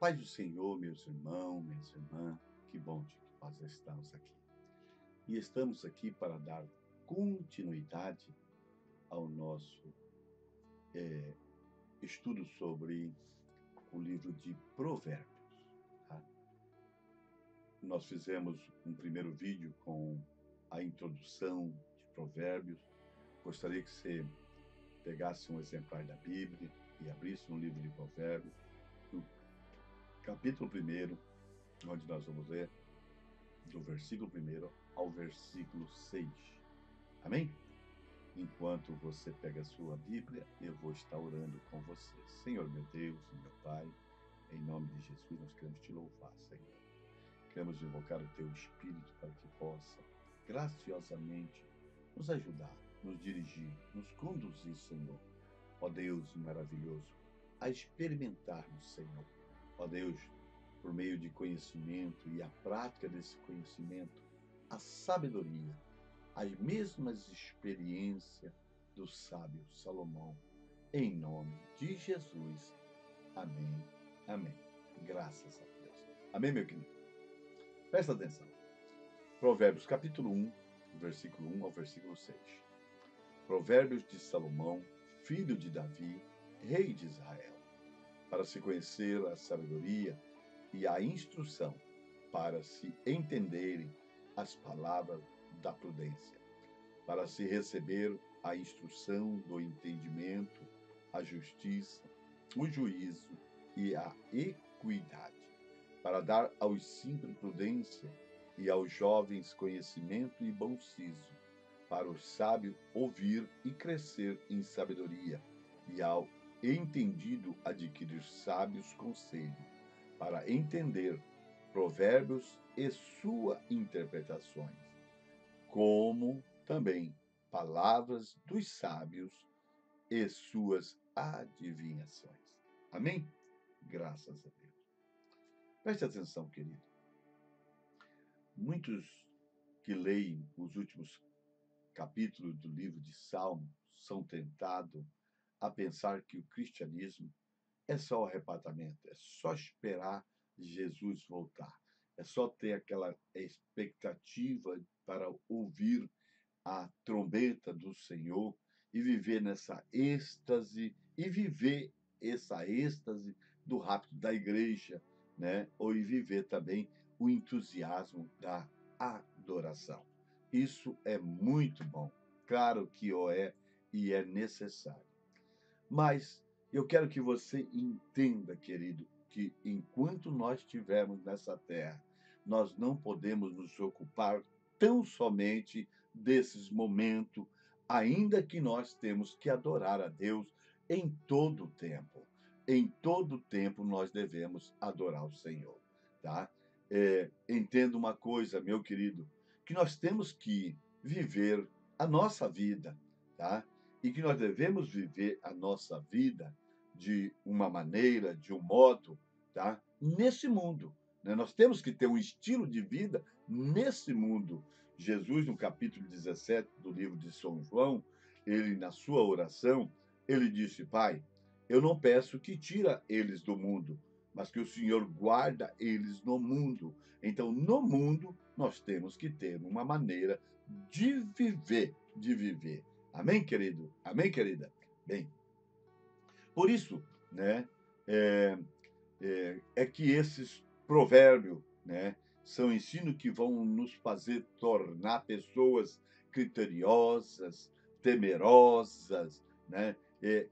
paz do Senhor, meus irmãos, minhas irmãs, que bom que nós estamos aqui. E estamos aqui para dar continuidade ao nosso estudo sobre o livro de Provérbios. Tá? Nós fizemos um primeiro vídeo com a introdução de Provérbios. Gostaria que você pegasse um exemplar da Bíblia e abrisse no livro de Provérbios, no capítulo 1, onde nós vamos ler do versículo 1 ao versículo 6. Amém? Enquanto você pega a sua Bíblia, eu vou estar orando com você. Senhor, meu Deus e meu Pai, em nome de Jesus, nós queremos te louvar, Senhor. Queremos invocar o teu Espírito para que possa graciosamente nos ajudar, nos dirigir, nos conduzir, Senhor. Ó Deus maravilhoso, a experimentarmos, Senhor. Ó Deus, por meio de conhecimento e a prática desse conhecimento, a sabedoria, as mesmas experiências do sábio Salomão. Em nome de Jesus. Amém. Amém. Graças a Deus. Amém, meu querido? Presta atenção. Provérbios capítulo 1, versículo 1 ao versículo 6. Provérbios de Salomão, filho de Davi, rei de Israel, para se conhecer a sabedoria e a instrução, para se entenderem as palavras da prudência, para se receber a instrução do entendimento, a justiça, o juízo e a equidade, para dar aos simples prudência e aos jovens conhecimento e bom siso, para os sábios ouvir e crescer em sabedoria, e ao entendido adquirir sábios conselhos, para entender provérbios e suas interpretações, como também palavras dos sábios e suas adivinhações. Amém? Graças a Deus. Preste atenção, querido. Muitos que leem os últimos capítulos do livro de Salmos são tentados a pensar que o cristianismo é só o arrebatamento, é só esperar Jesus voltar, é só ter aquela expectativa para ouvir a trombeta do Senhor e viver nessa êxtase, e viver essa êxtase do rapto da igreja, né? Ou e viver também o entusiasmo da adoração. Isso é muito bom, claro que é e é necessário. Mas eu quero que você entenda, querido, que enquanto nós estivermos nessa terra, nós não podemos nos ocupar tão somente desses momentos, ainda que nós temos que adorar a Deus em todo o tempo. Em todo o tempo nós devemos adorar o Senhor, tá? Entenda uma coisa, meu querido, que nós temos que viver a nossa vida, tá? E que nós devemos viver a nossa vida de uma maneira, de um modo, tá? Nesse mundo, né? Nós temos que ter um estilo de vida nesse mundo. Jesus, no capítulo 17 do livro de São João, ele, na sua oração, ele disse: Pai, eu não peço que tira eles do mundo, mas que o Senhor guarda eles no mundo. Então, no mundo, nós temos que ter uma maneira de viver, de viver. Amém, querido? Amém, querida? Bem, por isso, né, é que esses provérbios, né, são ensinos que vão nos fazer tornar pessoas criteriosas, temerosas, né?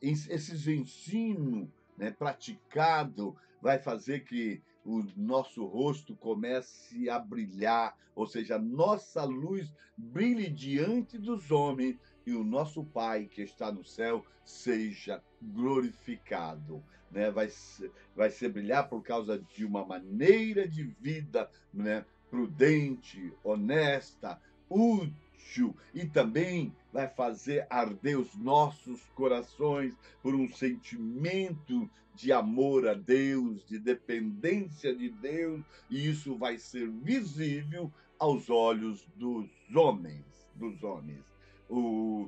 Esses ensinos, né, praticado vai fazer que o nosso rosto comece a brilhar, ou seja, a nossa luz brilhe diante dos homens e o nosso Pai que está no céu seja glorificado, né? Vai ser brilhar por causa de uma maneira de vida, né, prudente, honesta, útil, e também vai fazer arder os nossos corações por um sentimento de amor a Deus, de dependência de Deus, e isso vai ser visível aos olhos dos homens,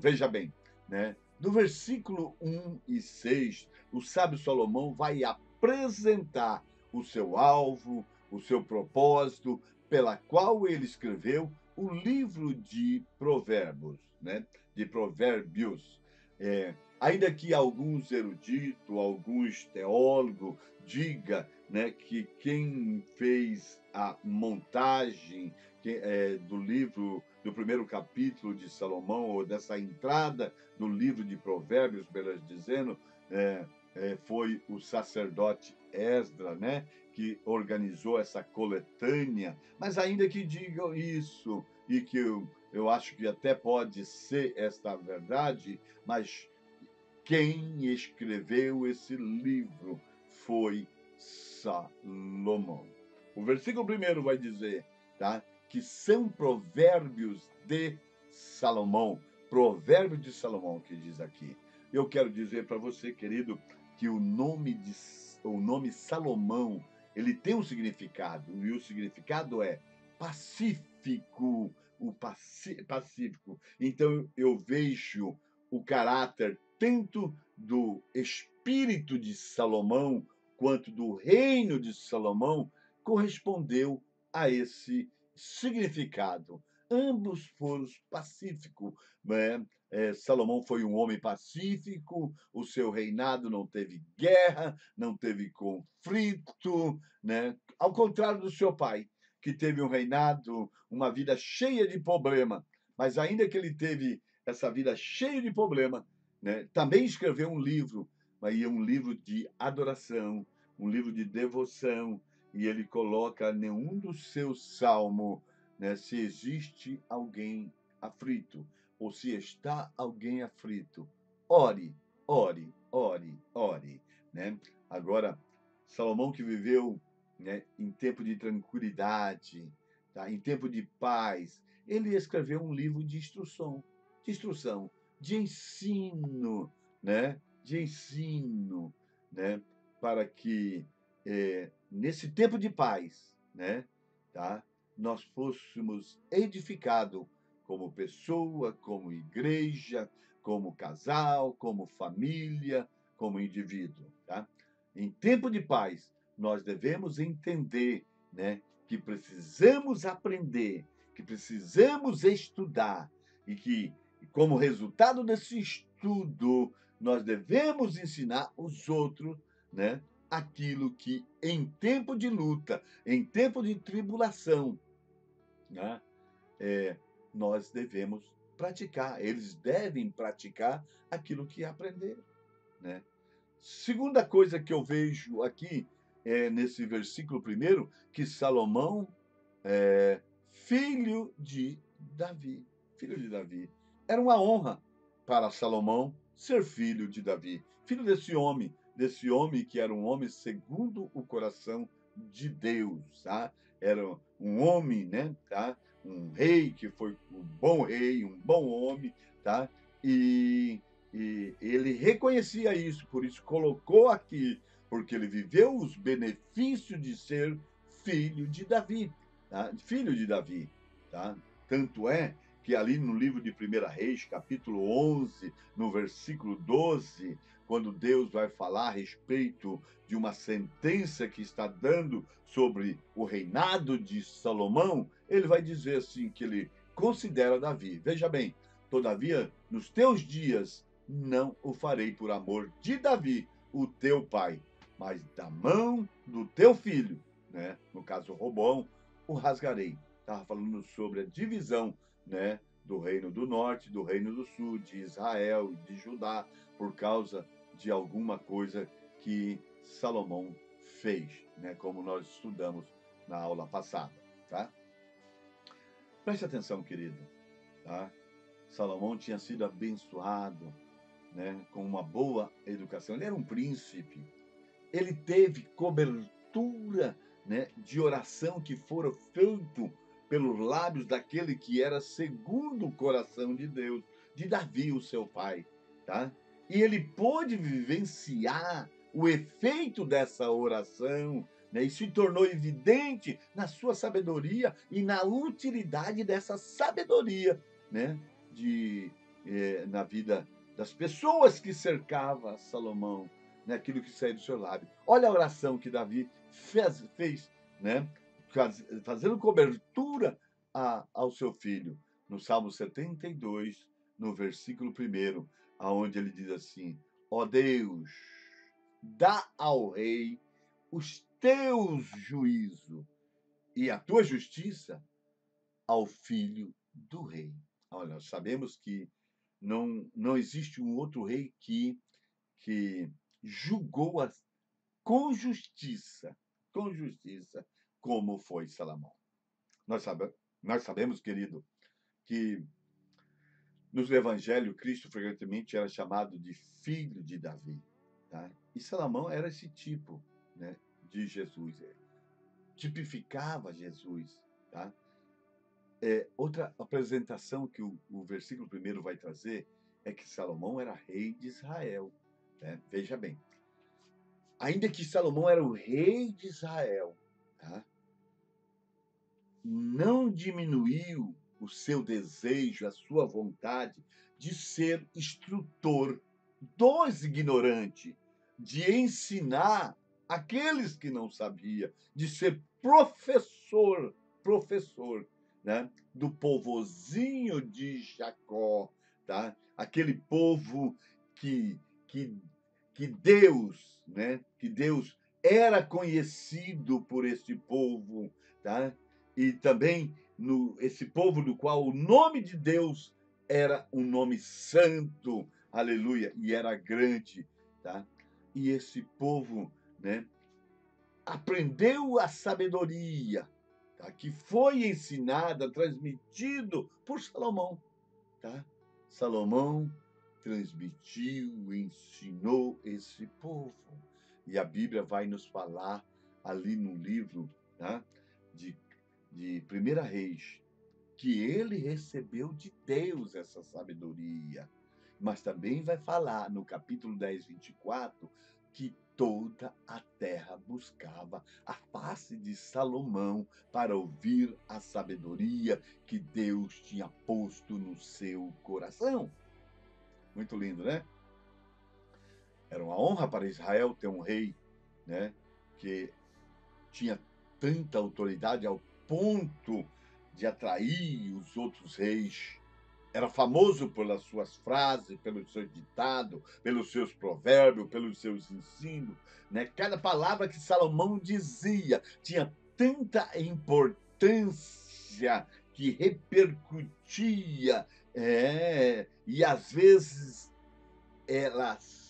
veja bem, né? Do versículo 1 e 6, o sábio Salomão vai apresentar o seu alvo, o seu propósito, pela qual ele escreveu o livro de Provérbios, né? De Provérbios. Ainda que alguns eruditos, alguns teólogos diga, né, que quem fez a montagem do livro, do primeiro capítulo de Salomão, ou dessa entrada do livro de Provérbios, melhor dizendo, foi o sacerdote Esdra, né, que organizou essa coletânea. Mas ainda que digam isso, e que eu acho que até pode ser esta verdade, mas quem escreveu esse livro foi Salomão. O versículo primeiro vai dizer, tá, que são provérbios de Salomão. Provérbio de Salomão, que diz aqui. Eu quero dizer para você, querido, que o nome Salomão, ele tem um significado, e o significado é pacífico, pacífico. Então eu vejo o caráter tanto do espírito de Salomão quanto do reino de Salomão correspondeu a esse significado. Ambos foram pacíficos, né? Salomão foi um homem pacífico, o seu reinado não teve guerra, não teve conflito, né? Ao contrário do seu pai, que teve um reinado, uma vida cheia de problema, mas ainda que ele teve essa vida cheia de problema, né? Também escreveu um livro, mas um livro de adoração, um livro de devoção, e ele coloca nenhum dos seus salmos, né, se existe alguém aflito, ou se está alguém aflito, ore, ore, ore, ore, né? Agora, Salomão que viveu, né, em tempo de tranquilidade, tá? Em tempo de paz, ele escreveu um livro de instrução, de ensino, né? De ensino, né? Para que nesse tempo de paz, né? Tá? Nós fôssemos edificados como pessoa, como igreja, como casal, como família, como indivíduo, tá? Em tempo de paz, nós devemos entender, né, que precisamos aprender, que precisamos estudar e que, como resultado desse estudo, nós devemos ensinar os outros, né, aquilo que em tempo de luta, em tempo de tribulação, né, nós devemos praticar. Eles devem praticar aquilo que aprenderam, né? Segunda coisa que eu vejo aqui nesse versículo primeiro, que Salomão é filho de Davi. Filho de Davi. Era uma honra para Salomão ser filho de Davi. Filho desse homem que era um homem segundo o coração de Deus, tá? Era um homem, né, tá? Um rei que foi um bom rei, um bom homem, tá? E, e ele reconhecia isso, por isso colocou aqui, porque ele viveu os benefícios de ser filho de Davi, tá? Filho de Davi, tá? Tanto é que ali no livro de 1 Reis, capítulo 11, no versículo 12, quando Deus vai falar a respeito de uma sentença que está dando sobre o reinado de Salomão, ele vai dizer assim que ele considera Davi. Veja bem, todavia, nos teus dias não o farei por amor de Davi, o teu pai, mas da mão do teu filho, né? No caso Robão, o rasgarei. Estava falando sobre a divisão, né, do reino do norte, do reino do sul, de Israel, de Judá, por causa de alguma coisa que Salomão fez, né, como nós estudamos na aula passada, tá? Preste atenção, querido, tá? Salomão tinha sido abençoado, né, com uma boa educação. Ele era um príncipe. Ele teve cobertura, né, de oração que fora feito pelos lábios daquele que era segundo o coração de Deus, de Davi, o seu pai, tá? E ele pôde vivenciar o efeito dessa oração, né, e se tornou evidente na sua sabedoria e na utilidade dessa sabedoria, né, na vida das pessoas que cercavam Salomão. naquilo que sai do seu lábio. Olha a oração que Davi fez, né? Fazendo cobertura ao seu filho, no Salmo 72, no versículo 1, aonde ele diz assim: ó Deus, dá ao rei os teus juízos e a tua justiça ao filho do rei. Olha, nós sabemos que não existe um outro rei que julgou com justiça, como foi Salomão. Nós sabemos, querido, que nos evangelhos Cristo frequentemente era chamado de filho de Davi, tá? E Salomão era esse tipo, né, de Jesus, tipificava Jesus, tá? Outra apresentação que o versículo 1 vai trazer é que Salomão era rei de Israel, né? Veja bem, ainda que Salomão era o rei de Israel, tá? Não diminuiu o seu desejo, a sua vontade de ser instrutor dos ignorantes, de ensinar aqueles que não sabiam, de ser professor, né, do povozinho de Jacó, tá? Aquele povo que, que, que Deus, né, que Deus era conhecido por esse povo, tá? E também esse povo do qual o nome de Deus era um nome santo, aleluia, e era grande, tá? E esse povo, né, aprendeu a sabedoria, tá? Que foi ensinada, transmitido por Salomão, tá? Salomão transmitiu, ensinou esse povo. E a Bíblia vai nos falar ali no livro, tá? de 1 Reis, que ele recebeu de Deus essa sabedoria. Mas também vai falar no capítulo 10, 24, que toda a terra buscava a face de Salomão para ouvir a sabedoria que Deus tinha posto no seu coração. Muito lindo, né? Era uma honra para Israel ter um rei, né, que tinha tanta autoridade ao ponto de atrair os outros reis. Era famoso pelas suas frases, pelos seus ditados, pelos seus provérbios, pelos seus ensinos, né? Cada palavra que Salomão dizia tinha tanta importância que repercutia, e às vezes elas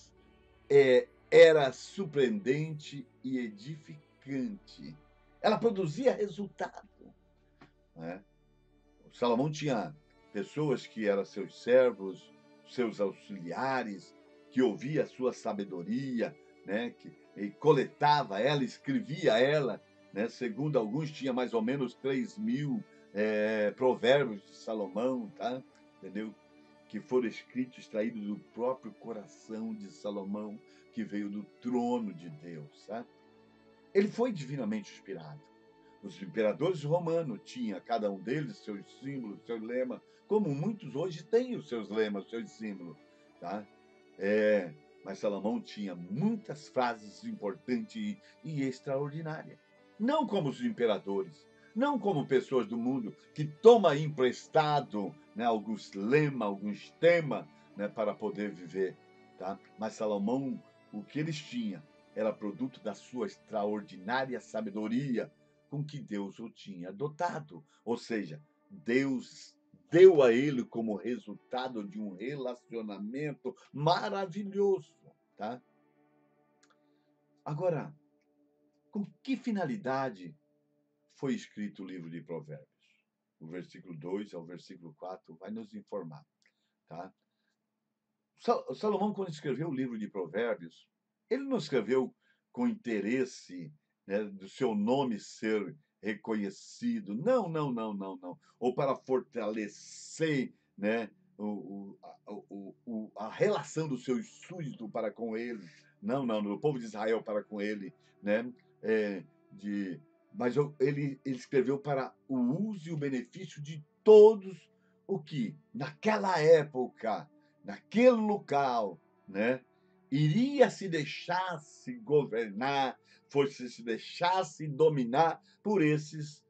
era surpreendente e edificante. Ela produzia resultado, né? Salomão tinha pessoas que eram seus servos, seus auxiliares, que ouvia a sua sabedoria, né? E coletava ela, escrevia ela, né? Segundo alguns, tinha mais ou menos 3.000 provérbios de Salomão, tá? Entendeu? Que foram escritos, extraídos do próprio coração de Salomão, que veio do trono de Deus, tá? Ele foi divinamente inspirado. Os imperadores romanos tinham, cada um deles, seus símbolos, seu lema, como muitos hoje têm os seus lemas, os seus símbolos, tá? Mas Salomão tinha muitas frases importantes e extraordinárias. Não como os imperadores, não como pessoas do mundo que tomam emprestado, né, alguns lemas, alguns temas, né, para poder viver, tá? Mas Salomão, o que eles tinham era produto da sua extraordinária sabedoria com que Deus o tinha dotado. Ou seja, Deus deu a ele como resultado de um relacionamento maravilhoso, tá? Agora, com que finalidade foi escrito o livro de Provérbios? O versículo 2 ao versículo 4 vai nos informar, tá? Salomão, quando escreveu o livro de Provérbios, ele não escreveu com interesse, né, do seu nome ser reconhecido. Não, não, não, não, não. Ou para fortalecer, né, a relação dos seus súditos para com ele. Não, não, do povo de Israel para com ele, né? É, mas ele escreveu para o uso e o benefício de todos o que, naquela época, naquele local, né, iria se deixar se governar, fosse se deixar se dominar por esses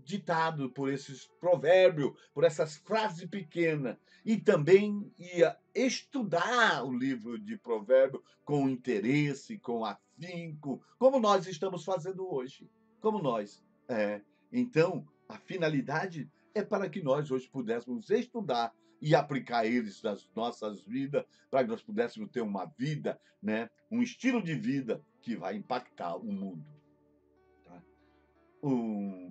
ditados, por esses provérbios, por essas frases pequenas. E também ia estudar o livro de provérbios com interesse, com afinco, como nós estamos fazendo hoje. Como nós. Então, a finalidade é para que nós hoje pudéssemos estudar e aplicar eles nas nossas vidas, para que nós pudéssemos ter uma vida, né, um estilo de vida que vai impactar o mundo. Tá?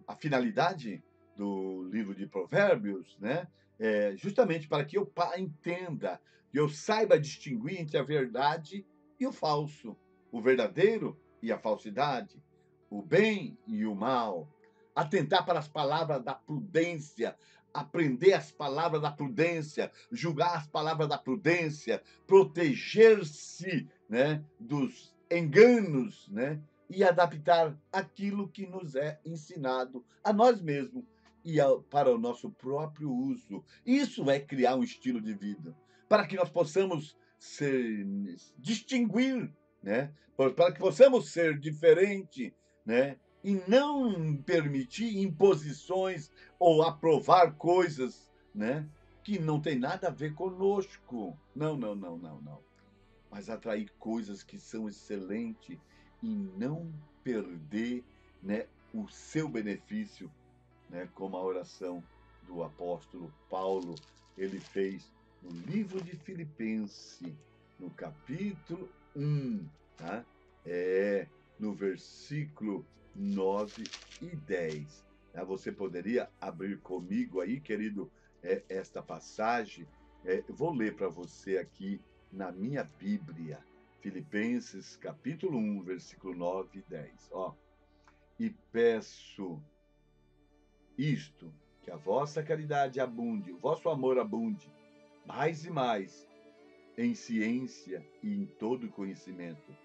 A finalidade do livro de Provérbios, né, é justamente para que eu entenda, que eu saiba distinguir entre a verdade e o falso, o verdadeiro e a falsidade, o bem e o mal, atentar para as palavras da prudência, aprender as palavras da prudência, julgar as palavras da prudência, proteger-se, né, dos enganos, né, e adaptar aquilo que nos é ensinado a nós mesmos e para o nosso próprio uso. Isso é criar um estilo de vida, para que nós possamos distinguir, né? Para que possamos ser diferente, né? E não permitir imposições ou aprovar coisas, né, que não tem nada a ver conosco. Não, não, não, não, não. Mas atrair coisas que são excelentes e não perder, né, o seu benefício, né, como a oração do apóstolo Paulo ele fez no livro de Filipenses, no capítulo 1, tá? No versículo 9 e 10. Tá? Você poderia abrir comigo aí, querido, esta passagem? Eu vou ler para você aqui na minha Bíblia, Filipenses, capítulo 1, versículo 9 e 10. Ó, e peço isto, que a vossa caridade abunde, o vosso amor abunde, mais e mais, em ciência e em todo conhecimento,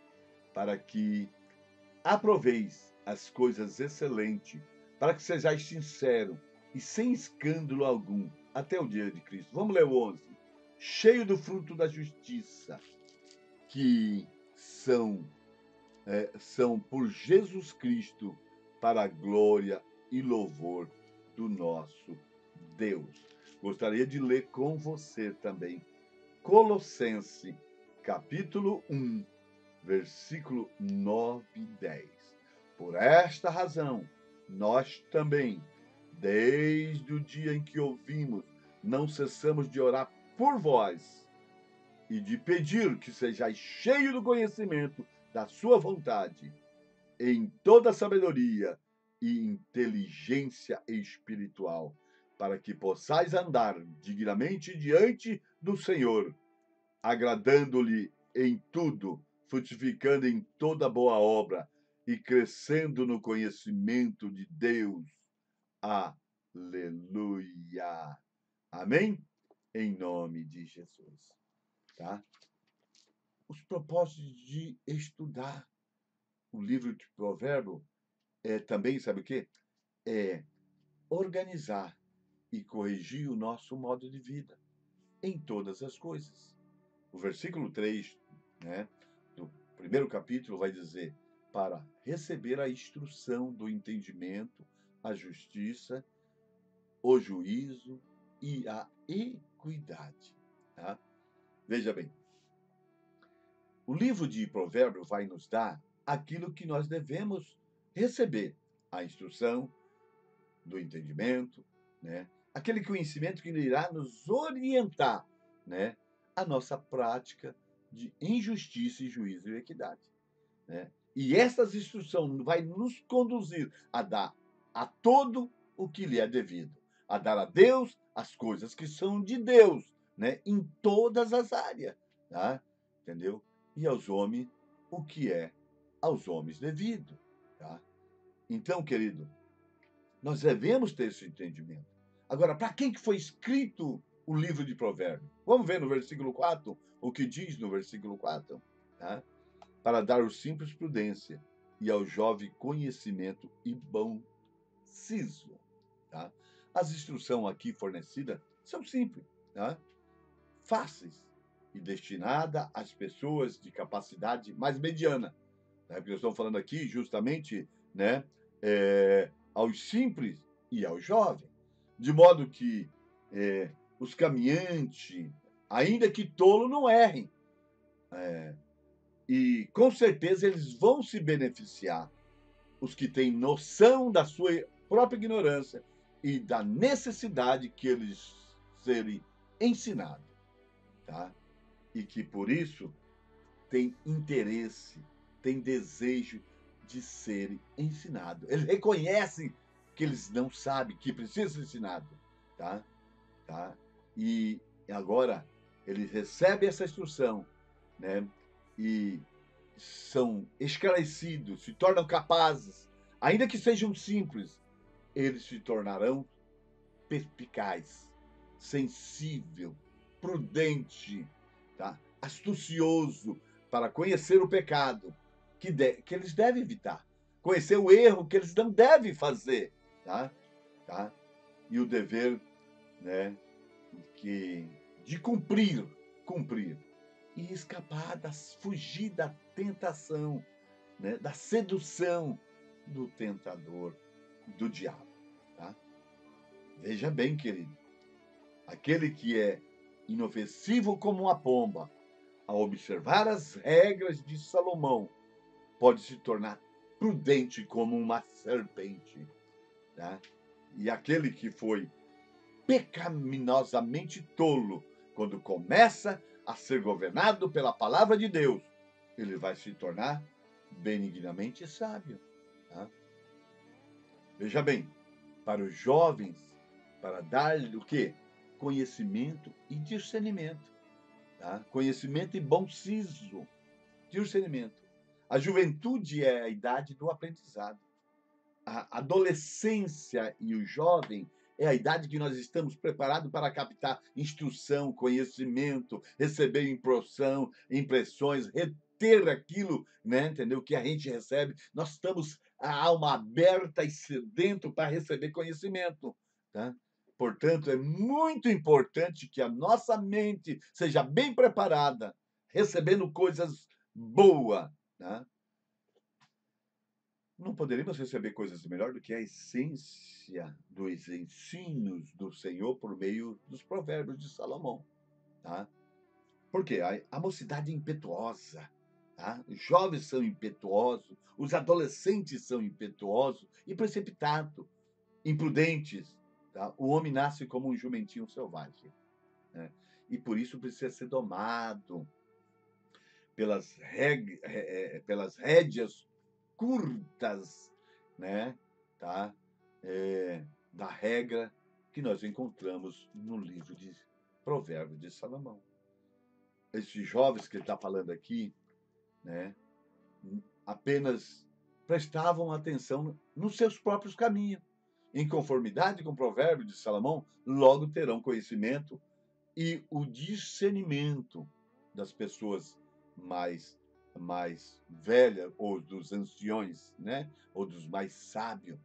para que aproveis as coisas excelentes, para que sejais sincero e sem escândalo algum, até o dia de Cristo. Vamos ler o 11. Cheio do fruto da justiça, que são por Jesus Cristo, para a glória e louvor do nosso Deus. Gostaria de ler com você também Colossenses, capítulo 1, versículo 9 e 10. Por esta razão, nós também, desde o dia em que ouvimos, não cessamos de orar por vós e de pedir que sejais cheios do conhecimento da sua vontade, em toda sabedoria e inteligência espiritual, para que possais andar dignamente diante do Senhor, agradando-lhe em tudo, frutificando em toda boa obra e crescendo no conhecimento de Deus. Aleluia. Amém? Em nome de Jesus. Tá? Os propósitos de estudar o livro de Provérbios também, sabe o quê? É organizar e corrigir o nosso modo de vida em todas as coisas. O versículo 3, né, do primeiro capítulo vai dizer: para receber a instrução do entendimento, a justiça, o juízo e a equidade. Tá? Veja bem, o livro de Provérbios vai nos dar aquilo que nós devemos receber: a instrução do entendimento, né? Aquele conhecimento que irá nos orientar, né, a nossa prática de injustiça e juízo e equidade, né? E essas instruções vai nos conduzir a dar a todo o que lhe é devido, a dar a Deus as coisas que são de Deus, né, em todas as áreas, tá? Entendeu? E aos homens o que é aos homens devido, tá? Então, querido, nós devemos ter esse entendimento. Agora, para quem que foi escrito o livro de Provérbios? Vamos ver no versículo 4 o que diz no versículo 4. Tá? Para dar ao simples prudência e ao jovem conhecimento e bom siso. Tá? As instruções aqui fornecidas são simples, tá? Fáceis e destinada às pessoas de capacidade mais mediana, né? Porque nós estamos falando aqui justamente, né, aos simples e aos jovens, de modo que os caminhantes, ainda que tolo, não errem, e com certeza eles vão se beneficiar, os que têm noção da sua própria ignorância e da necessidade que eles serem ensinados, tá? E que por isso têm interesse, têm desejo de serem ensinados. Eles reconhecem que eles não sabem, que precisam ser ensinados, tá? Tá? E agora eles recebem essa instrução, né? E são esclarecidos, se tornam capazes, ainda que sejam simples, eles se tornarão perspicaz, sensível, prudente, tá? Astucioso para conhecer o pecado que eles devem evitar, conhecer o erro que eles não devem fazer, tá? Tá? E o dever, né, de cumprir e escapar, fugir da tentação, né, da sedução do tentador, do diabo. Tá? Veja bem, querido, aquele que é inofensivo como uma pomba, ao observar as regras de Salomão, pode se tornar prudente como uma serpente. Tá? E aquele que foi pecaminosamente tolo, quando começa a ser governado pela palavra de Deus, ele vai se tornar benignamente sábio. Tá? Veja bem, para os jovens, para dar-lhe o quê? Conhecimento e discernimento. Tá? Conhecimento e bom siso. Discernimento. A juventude é a idade do aprendizado. A adolescência e o jovem é a idade que nós estamos preparados para captar instrução, conhecimento, receber impressões, reter aquilo, né, entendeu? Que a gente recebe. Nós estamos a alma aberta e sedento para receber conhecimento, tá? Portanto, é muito importante que a nossa mente seja bem preparada, recebendo coisas boas, né? Não poderíamos receber coisas melhor do que a essência dos ensinos do Senhor por meio dos provérbios de Salomão, tá? Porque a mocidade é impetuosa, tá? Os jovens são impetuosos, os adolescentes são impetuosos e precipitados, imprudentes, tá? O homem nasce como um jumentinho selvagem, né? E por isso precisa ser domado pelas rédeas curtas, né, tá? Da regra que nós encontramos no livro de Provérbios de Salomão. Esses jovens que ele está falando aqui, né, apenas prestavam atenção nos seus próprios caminhos. Em conformidade com o Provérbio de Salomão, logo terão conhecimento e o discernimento das pessoas mais velhas, ou dos anciões, né? Ou dos mais sábios.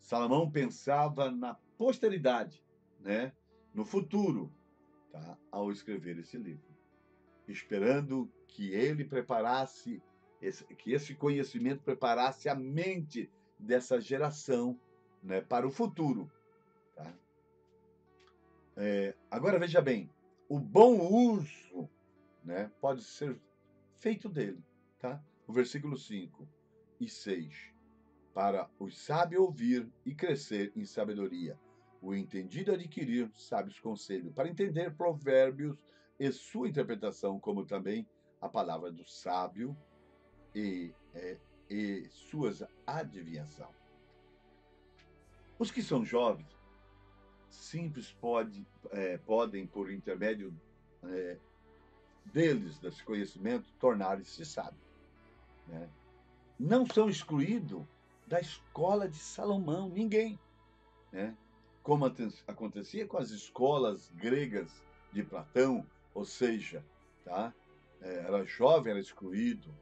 Salomão pensava na posteridade, né? No futuro, tá? Ao escrever esse livro, esperando que ele preparasse, que esse conhecimento preparasse a mente dessa geração, né? Para o futuro. Tá? Agora, veja bem, o bom uso, né, pode ser feito dele. Tá? O versículo 5 e 6. Para os sábios ouvir e crescer em sabedoria, o entendido adquirir sábios conselhos, para entender provérbios e sua interpretação, como também a palavra do sábio e suas adivinhação. Os que são jovens, simples podem, por intermédio deles, desse conhecimento, tornarem-se sábios. Né? Não são excluídos da escola de Salomão, ninguém. Né? Como acontecia com as escolas gregas de Platão, ou seja, tá? Era jovem, era excluído,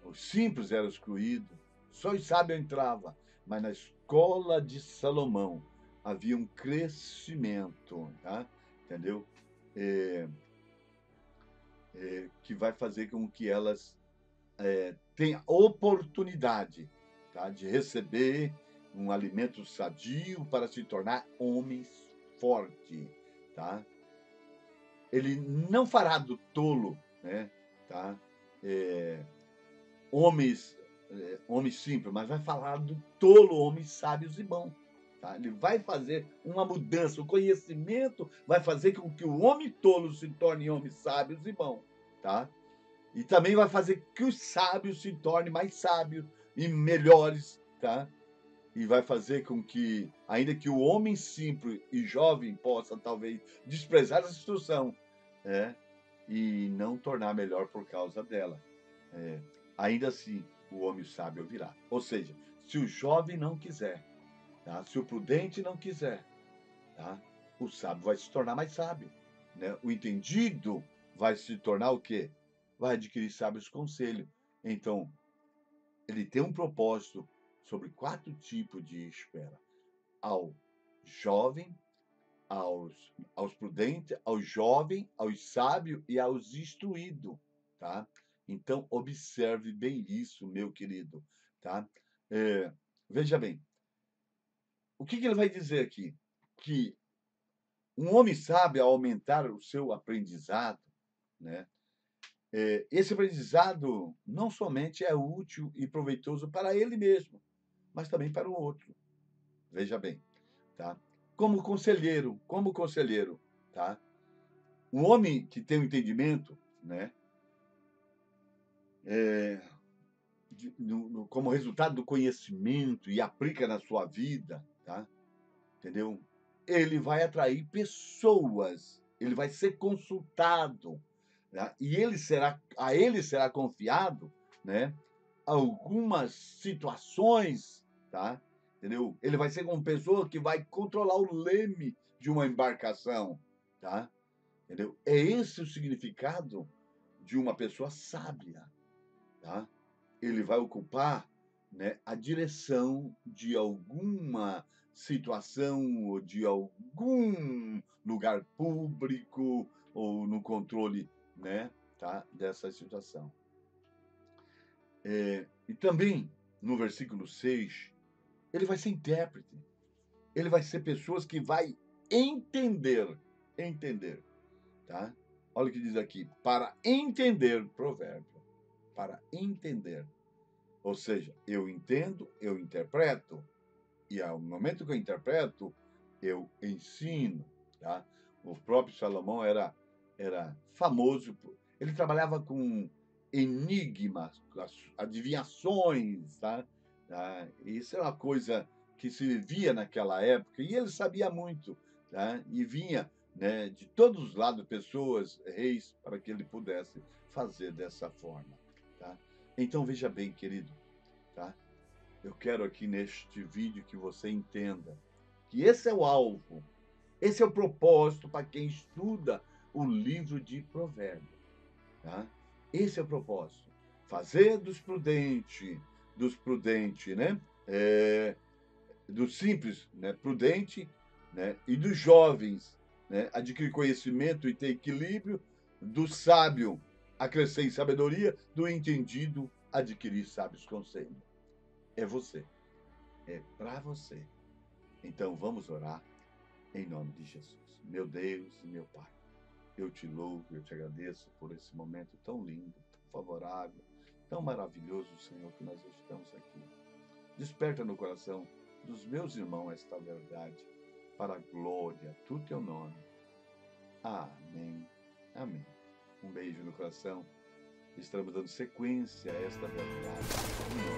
o simples era excluído, só os sábios entravam, mas na escola de Salomão havia um crescimento, tá? Entendeu? que vai fazer com que elas tenham oportunidade, tá, de receber um alimento sadio para se tornar homens fortes, tá? Ele não fará do tolo, né, tá, homens simples, mas vai falar do tolo, homens sábios e bons. Tá? Ele vai fazer uma mudança. O conhecimento vai fazer com que o homem tolo se torne homens sábios e bons. Tá? E também vai fazer que os sábios se tornem mais sábios e melhores. Tá? E vai fazer com que, ainda que o homem simples e jovem possa talvez desprezar a instrução, e não tornar melhor por causa dela. Ainda assim, o homem sábio virá. Ou seja, se o jovem não quiser, tá? Se o prudente não quiser, tá? O sábio vai se tornar mais sábio. Né? O entendido vai se tornar o quê? Vai adquirir sábios conselhos. Então, ele tem um propósito sobre 4 tipos de espera. Ao jovem, aos prudentes, ao jovem, aos sábios e aos instruídos. Tá? Então, observe bem isso, meu querido. Tá? Veja bem, o que ele vai dizer aqui? Que um homem sábio, ao aumentar o seu aprendizado, né, esse aprendizado não somente é útil e proveitoso para ele mesmo, mas também para o outro. Veja bem, tá? Como conselheiro, tá? Um homem que tem um entendimento, né, como resultado do conhecimento e aplica na sua vida, tá? Entendeu? Ele vai atrair pessoas, ele vai ser consultado, né? E a ele será confiado, né, algumas situações, tá? Entendeu? Ele vai ser uma pessoa que vai controlar o leme de uma embarcação, tá? Entendeu? É esse o significado de uma pessoa sábia, tá? Ele vai ocupar, né, a direção de alguma situação ou de algum lugar público ou no controle, né, tá, dessa situação. E também, no versículo 6, ele vai ser intérprete. Ele vai ser pessoas que vai entender, tá? Olha o que diz aqui, para entender provérbio, para entender. Ou seja, eu entendo, eu interpreto, e ao momento que eu interpreto, eu ensino. Tá? O próprio Salomão era famoso, ele trabalhava com enigmas, adivinhações. Tá? Isso é uma coisa que se via naquela época, e ele sabia muito. Tá? E vinha, né, de todos os lados pessoas, reis, para que ele pudesse fazer dessa forma. Tá? Então, veja bem, querido, tá? Eu quero aqui neste vídeo que você entenda que esse é o alvo, esse é o propósito para quem estuda o livro de Provérbios. Tá? Esse é o propósito. Fazer dos prudentes, né? Dos simples, né? Prudente, né? E dos jovens, né? Adquirir conhecimento e ter equilíbrio, do sábio a crescer em sabedoria, do entendido adquirir sábios conselhos. É você. É para você. Então vamos orar em nome de Jesus. Meu Deus e meu Pai, eu te louvo, eu te agradeço por esse momento tão lindo, tão favorável, tão maravilhoso, Senhor, que nós estamos aqui. Desperta no coração dos meus irmãos esta verdade, para a glória do teu nome. Amém. Amém. Um beijo no coração. Estamos dando sequência a esta verdade.